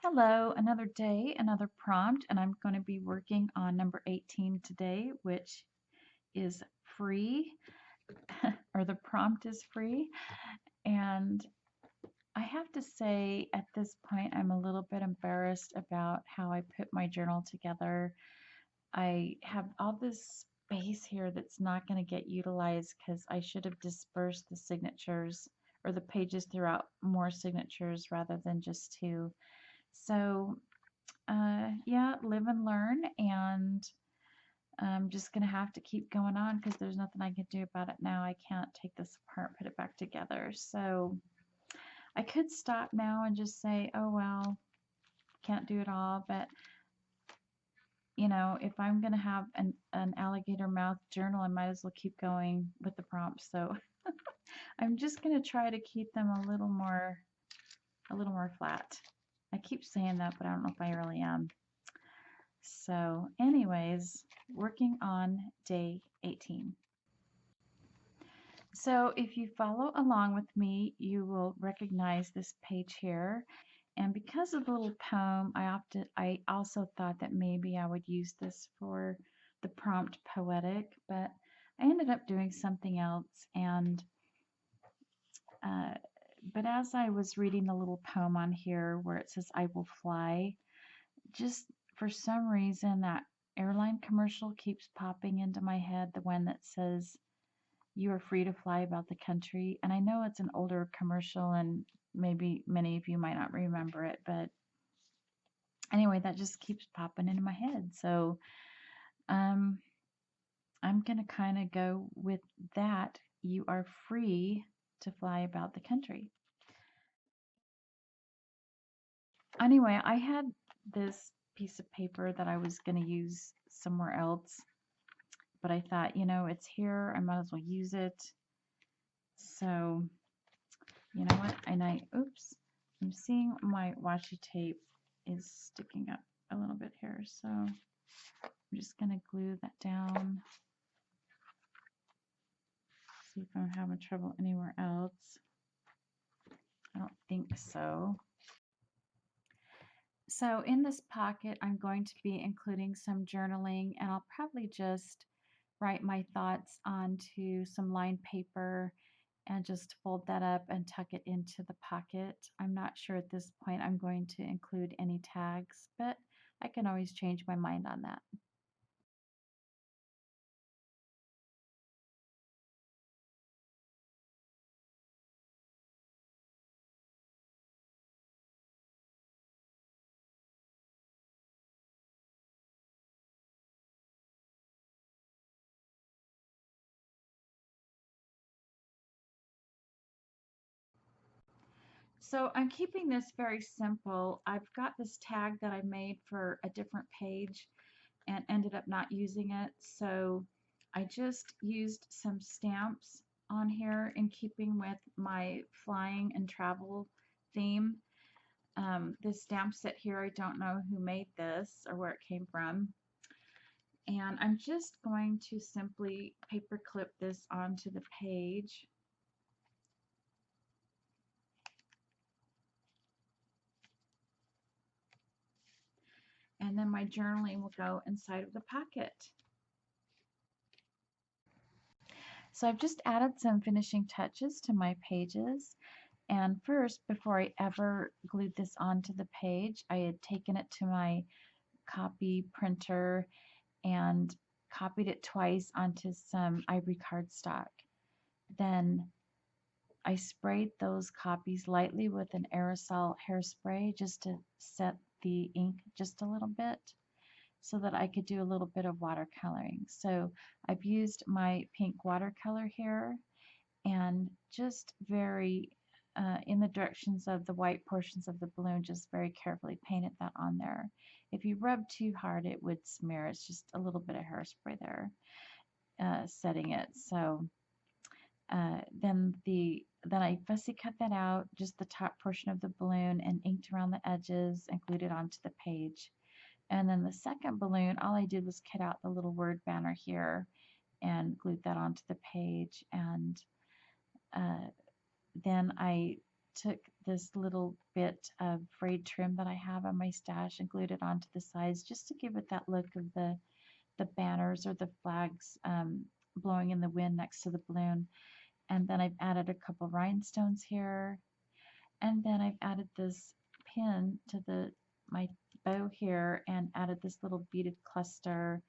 Hello, another day, another prompt, and I'm going to be working on number 18 today, which is free, or the prompt is free. And I have to say, at this point, I'm a little bit embarrassed about how I put my journal together. I have all this space here that's not going to get utilized because I should have dispersed the signatures or the pages throughout more signatures rather than just two. So yeah, live and learn, and I'm just gonna have to keep going on because there's nothing I can do about it now. I can't take this apart, put it back together. So I could stop now and just say, oh well, can't do it all. But you know, if I'm gonna have an alligator mouth journal, I might as well keep going with the prompts. So I'm just gonna try to keep them a little more flat. I keep saying that, but I don't know if I really am. So anyways, working on day 18. So if you follow along with me, you will recognize this page here. And because of the little poem, I also thought that maybe I would use this for the prompt poetic, but I ended up doing something else. And uh, but as I was reading the little poem on here where it says "I will fly," just for some reason that airline commercial keeps popping into my head, the one that says "You are free to fly about the country." And I know it's an older commercial and maybe many of you might not remember it, but anyway, that just keeps popping into my head. So um, I'm going to kind of go with that. You are free to fly about the country. Anyway, I had this piece of paper that I was going to use somewhere else, but I thought, you know, it's here. I might as well use it. So, you know what? Oops, I'm seeing my washi tape is sticking up a little bit here. So I'm just going to glue that down. See if I'm having trouble anywhere else. I don't think so. So in this pocket, I'm going to be including some journaling, and I'll probably just write my thoughts onto some lined paper and just fold that up and tuck it into the pocket. I'm not sure at this point I'm going to include any tags, but I can always change my mind on that. So I'm keeping this very simple. I've got this tag that I made for a different page and ended up not using it. So I just used some stamps on here in keeping with my flying and travel theme. This stamp set here, I don't know who made this or where it came from. And I'm just going to simply paper clip this onto the page. And then my journaling will go inside of the pocket. So I've just added some finishing touches to my pages. And first, before I ever glued this onto the page, I had taken it to my copy printer and copied it twice onto some ivory cardstock. Then I sprayed those copies lightly with an aerosol hairspray just to set the ink just a little bit so that I could do a little bit of watercoloring. So I've used my pink watercolor here and just very in the directions of the white portions of the balloon, just very carefully painted that on there. If you rub too hard, it would smear. It's just a little bit of hairspray there setting it. So then I fussy cut that out, just the top portion of the balloon, and inked around the edges and glued it onto the page. And then the second balloon, all I did was cut out the little word banner here and glued that onto the page. And then I took this little bit of frayed trim that I have on my stash and glued it onto the sides just to give it that look of the banners or the flags blowing in the wind next to the balloon. And then I've added a couple rhinestones here. And then I've added this pin to my bow here and added this little beaded cluster.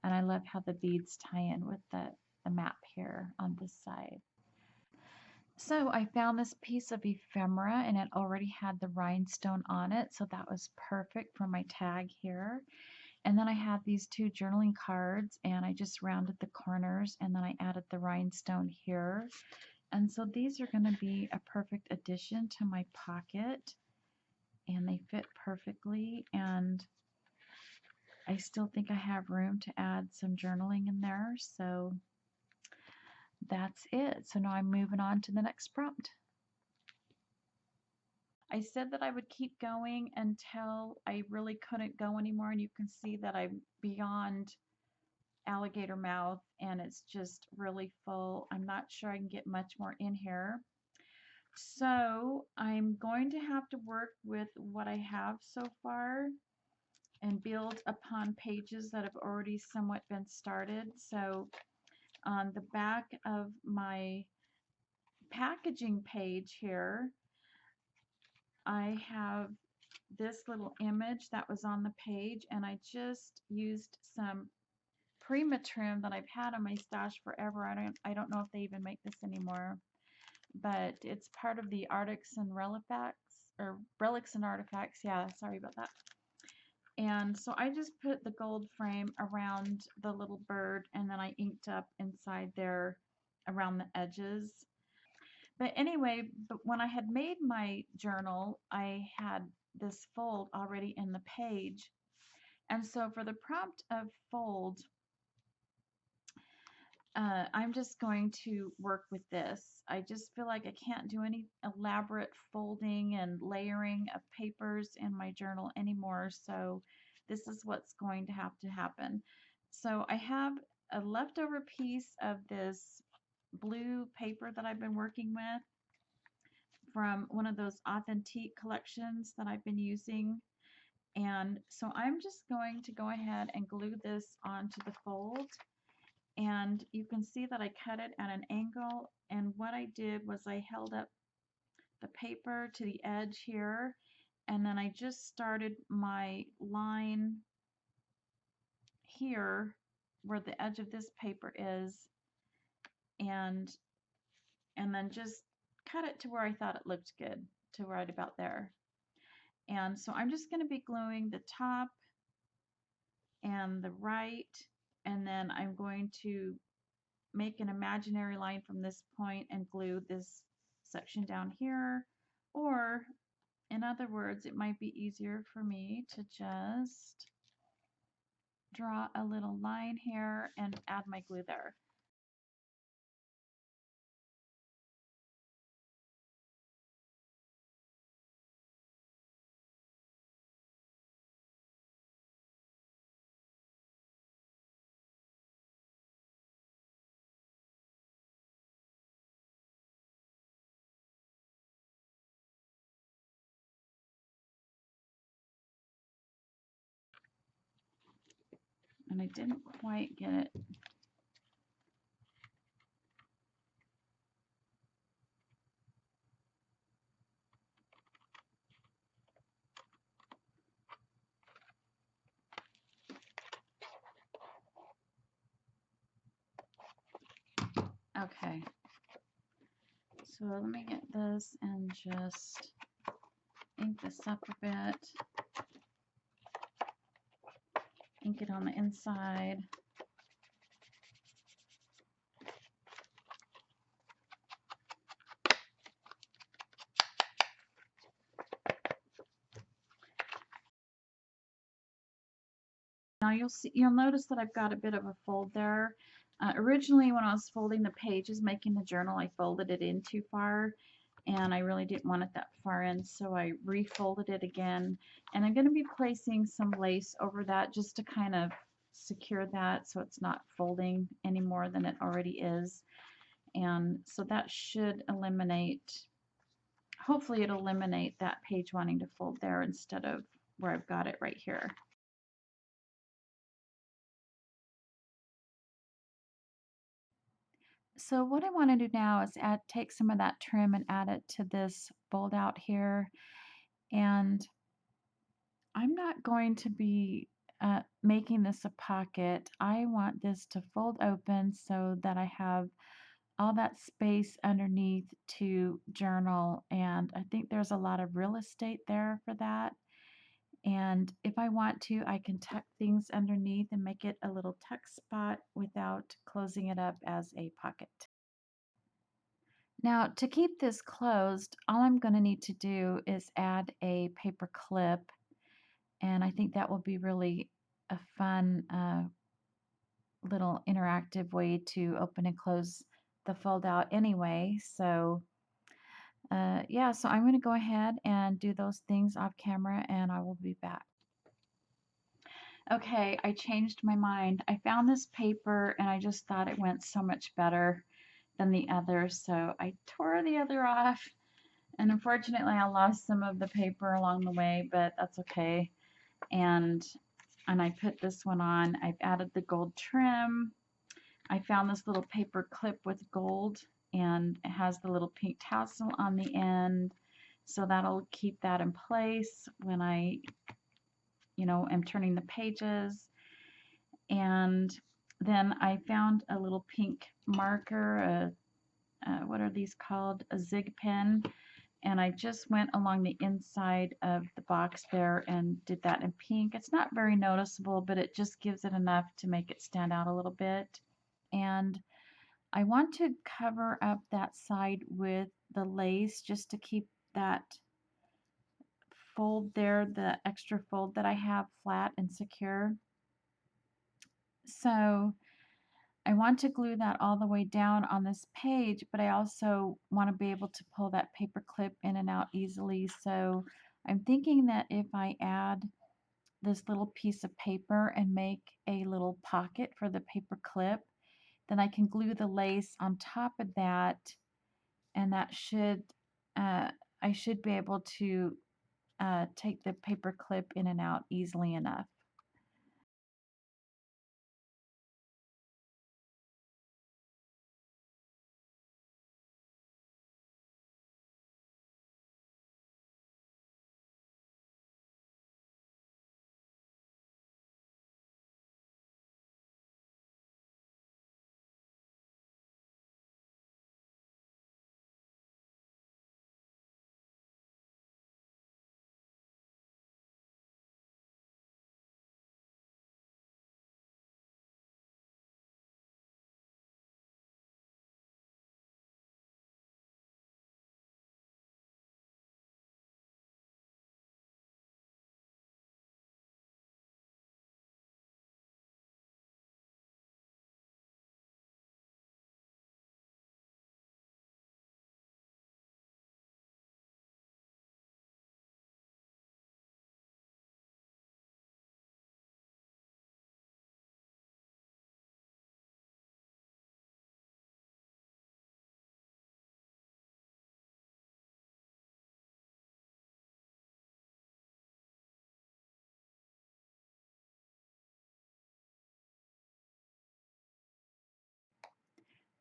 And I love how the beads tie in with the map here on this side. So I found this piece of ephemera and it already had the rhinestone on it, so that was perfect for my tag here. And then I had these two journaling cards and I just rounded the corners and then I added the rhinestone here. And so these are going to be a perfect addition to my pocket and they fit perfectly, and I still think I have room to add some journaling in there. So that's it. So now I'm moving on to the next prompt. I said that I would keep going until I really couldn't go anymore, and you can see that I'm beyond alligator mouth and it's just really full. I'm not sure I can get much more in here. So I'm going to have to work with what I have so far and build upon pages that have already somewhat been started. So on the back of my packaging page here, I have this little image that was on the page, and I just used some Prima trim that I've had on my stash forever. I don't know if they even make this anymore, but it's part of the Arctics and Relics and Artifacts. Yeah, sorry about that. And so I just put the gold frame around the little bird, and then I inked up inside there around the edges. But anyway, when I had made my journal, I had this fold already in the page. And so for the prompt of fold, I'm just going to work with this. I just feel like I can't do any elaborate folding and layering of papers in my journal anymore. So this is what's going to have to happen. So I have a leftover piece of this blue paper that I've been working with from one of those Authentique collections that I've been using. And so I'm just going to go ahead and glue this onto the fold. And you can see that I cut it at an angle, and what I did was I held up the paper to the edge here, and then I just started my line here where the edge of this paper is, and then just cut it to where I thought it looked good, to right about there. And so I'm just going to be gluing the top and the right, and then I'm going to make an imaginary line from this point and glue this section down here. Or in other words, it might be easier for me to just draw a little line here and add my glue there. And I didn't quite get it. Okay. So let me get this and just ink this up a bit. Ink it on the inside. Now you'll notice that I've got a bit of a fold there. Originally when I was folding the pages making the journal, I folded it in too far and I really didn't want it that far in, so I refolded it again, and I'm going to be placing some lace over that just to kind of secure that so it's not folding any more than it already is. And so that should eliminate hopefully it'll eliminate that page wanting to fold there instead of where I've got it right here. So what I want to do now is take some of that trim and add it to this fold out here. And I'm not going to be making this a pocket. I want this to fold open so that I have all that space underneath to journal. And I think there's a lot of real estate there for that. And if I want to, I can tuck things underneath and make it a little tuck spot without closing it up as a pocket. Now, to keep this closed, all I'm going to need to do is add a paper clip, and I think that will be really a fun little interactive way to open and close the fold out anyway. So yeah, so I'm going to go ahead and do those things off camera, and I will be back. Okay, I changed my mind. I found this paper and I just thought it went so much better than the other, so I tore the other off. And unfortunately, I lost some of the paper along the way, but that's okay. And I put this one on. I've added the gold trim. I found this little paper clip with gold, and it has the little pink tassel on the end. So that'll keep that in place when I, am turning the pages. And then I found a little pink marker, what are these called? A zig pen. And I just went along the inside of the box there and did that in pink. It's not very noticeable, but it just gives it enough to make it stand out a little bit. And I want to cover up that side with the lace just to keep that fold there, the extra fold that I have, flat and secure. So I want to glue that all the way down on this page, but I also want to be able to pull that paper clip in and out easily. So I'm thinking that if I add this little piece of paper and make a little pocket for the paper clip, then I can glue the lace on top of that, and that should, I should be able to take the paper clip in and out easily enough.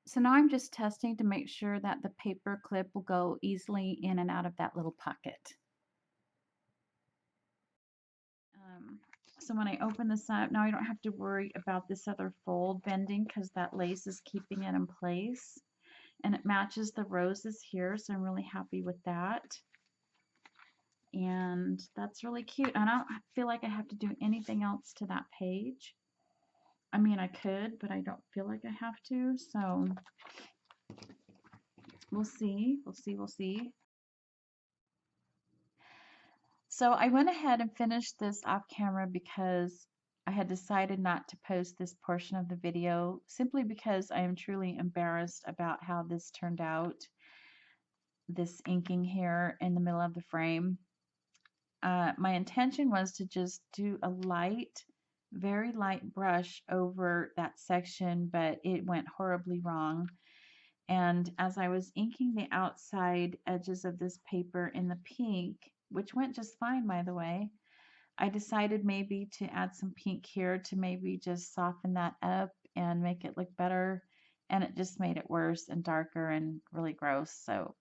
So now I'm just testing to make sure that the paper clip will go easily in and out of that little pocket. Um, so when I open this up, now I don't have to worry about this other fold bending because that lace is keeping it in place. And it matches the roses here, so I'm really happy with that. And that's really cute. I don't feel like I have to do anything else to that page. I mean, I could, but I don't feel like I have to. So we'll see. We'll see. We'll see. So I went ahead and finished this off camera because I had decided not to post this portion of the video simply because I am truly embarrassed about how this turned out, this inking here in the middle of the frame. My intention was to just do a light, very light brush over that section, but it went horribly wrong. And as I was inking the outside edges of this paper in the pink, which went just fine, by the way, I decided maybe to add some pink here to maybe just soften that up and make it look better. And it just made it worse and darker and really gross. So,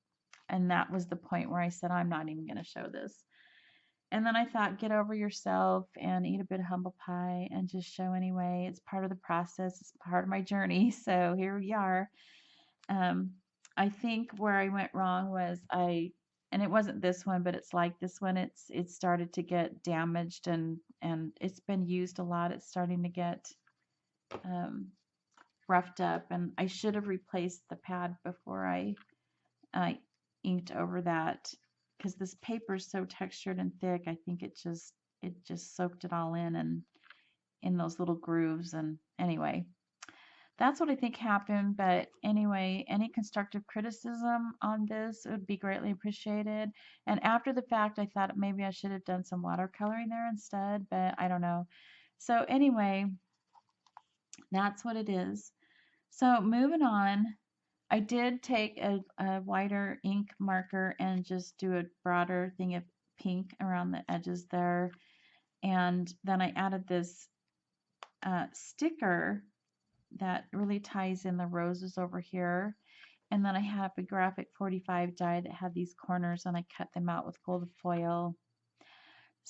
and that was the point where I said, I'm not even going to show this. And then I thought, get over yourself and eat a bit of humble pie and just show anyway. It's part of the process, it's part of my journey. So here we are. Um, I think where I went wrong was and it wasn't this one, but it's like this one. It started to get damaged and it's been used a lot. It's starting to get um, roughed up, and I should have replaced the pad before I inked over that because this paper is so textured and thick. I think it just soaked it all in and in those little grooves. And anyway, that's what I think happened. But anyway, any constructive criticism on this would be greatly appreciated. And after the fact, I thought maybe I should have done some watercoloring there instead, but I don't know. So anyway, that's what it is. So moving on, I did take a whiter ink marker and just do a broader thing of pink around the edges there. And then I added this sticker that really ties in the roses over here. And then I have a graphic 45 die that had these corners, and I cut them out with gold foil.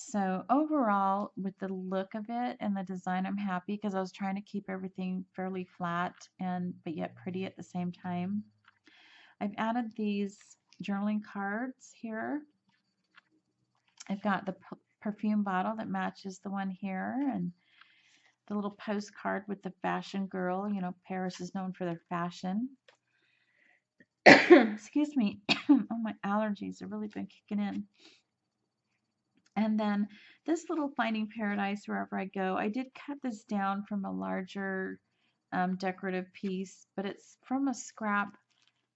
So overall, with the look of it and the design, I'm happy because I was trying to keep everything fairly flat but yet pretty at the same time. I've added these journaling cards here. I've got the perfume bottle that matches the one here, and the little postcard with the fashion girl. You know, Paris is known for their fashion. Excuse me. Oh, my allergies have really been kicking in. And then this little Finding Paradise wherever I go. I did cut this down from a larger decorative piece, but it's from a scrap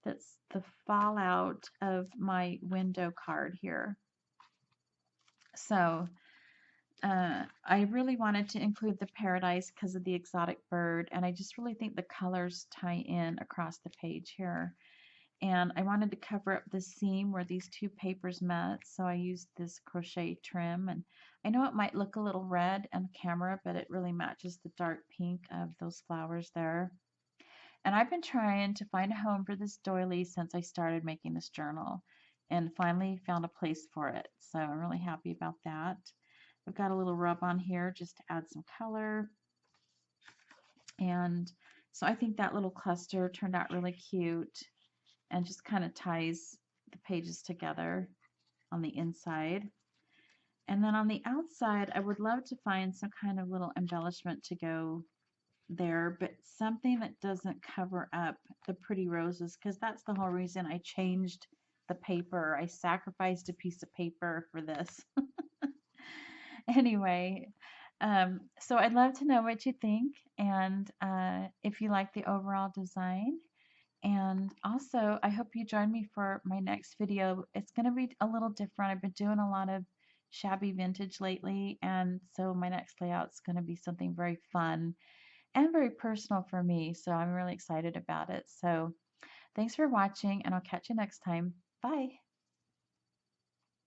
that's the fallout of my window card here. So I really wanted to include the paradise because of the exotic bird, and I just really think the colors tie in across the page here. And I wanted to cover up the seam where these two papers met, so I used this crochet trim. And I know it might look a little red on camera, but it really matches the dark pink of those flowers there. And I've been trying to find a home for this doily since I started making this journal, and finally found a place for it. So I'm really happy about that. I've got a little rub on here just to add some color. And so I think that little cluster turned out really cute and just kind of ties the pages together on the inside. And then on the outside, I would love to find some kind of little embellishment to go there, but something that doesn't cover up the pretty roses, because that's the whole reason I changed the paper. I sacrificed a piece of paper for this. Anyway, so I'd love to know what you think, and if you like the overall design. And also, I hope you join me for my next video. It's going to be a little different. I've been doing a lot of shabby vintage lately, and so my next layout's going to be something very fun and very personal for me. So I'm really excited about it. So thanks for watching, and I'll catch you next time. Bye.